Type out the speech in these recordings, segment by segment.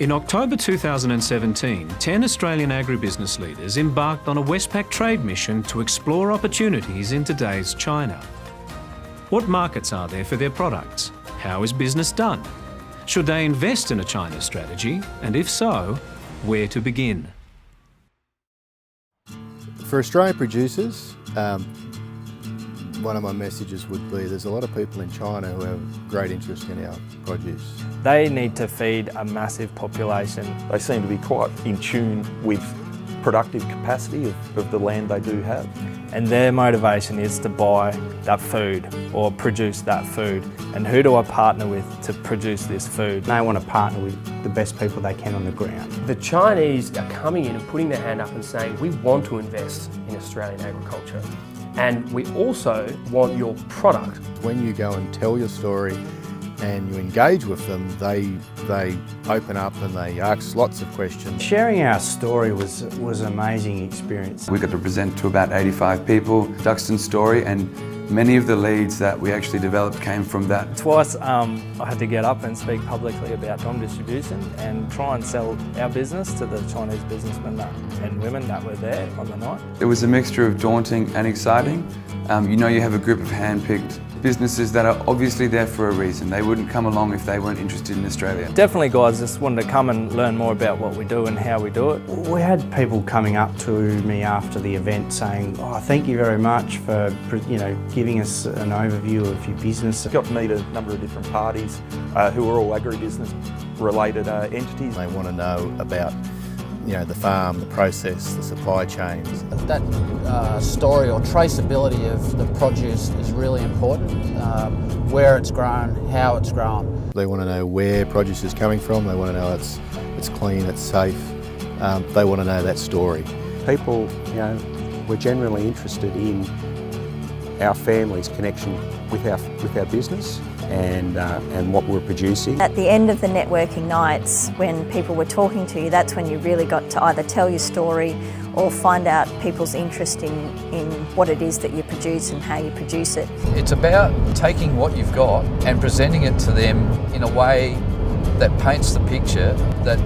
In October 2017, 10 Australian agribusiness leaders embarked on a Westpac trade mission to explore opportunities in today's China. What markets are there for their products? How is business done? Should they invest in a China strategy? And if so, where to begin? For Australian producers, one of my messages would be there's a lot of people in China who have great interest in our produce. They need to feed a massive population. They seem to be quite in tune with productive capacity of the land they do have. And their motivation is to buy that food or produce that food. And who do I partner with to produce this food? They want to partner with the best people they can on the ground. The Chinese are coming in and putting their hand up and saying, we want to invest in Australian agriculture. And we also want your product. When you go and tell your story and you engage with them, they open up and they ask lots of questions. Sharing our story was an amazing experience. We got to present to about 85 people Duxton's story, and many of the leads that we actually developed came from that. Twice I had to get up and speak publicly about Dom Distribution and try and sell our business to the Chinese businessmen and women that were there on the night. It was a mixture of daunting and exciting. You have a group of hand-picked businesses that are obviously there for a reason. They wouldn't come along if they weren't interested in Australia. Definitely guys just wanted to come and learn more about what we do and how we do it. We had people coming up to me after the event saying, "Oh, thank you very much for giving us an overview of your business." Got to meet a number of different parties who are all agribusiness related entities. They want to know about the farm, the process, the supply chains. That story or traceability of the produce is really important. Where it's grown, how it's grown. They want to know where produce is coming from. They want to know it's clean, it's safe. They want to know that story. People, were generally interested in our family's connection with our business and what we're producing. At the end of the networking nights, when people were talking to you, that's when you really got to either tell your story or find out people's interest in what it is that you produce and how you produce it. It's about taking what you've got and presenting it to them in a way that paints the picture that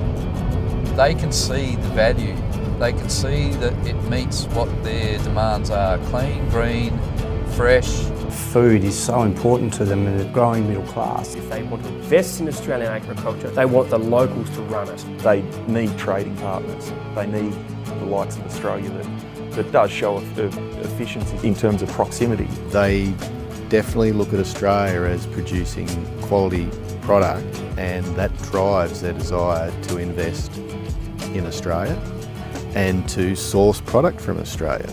they can see the value. They can see that it meets what their demands are: clean, green, fresh. Food is so important to them in the growing middle class. If they want to invest in Australian agriculture, they want the locals to run it. They need trading partners. They need the likes of Australia that does show efficiency in terms of proximity. They definitely look at Australia as producing quality product, and that drives their desire to invest in Australia and to source product from Australia.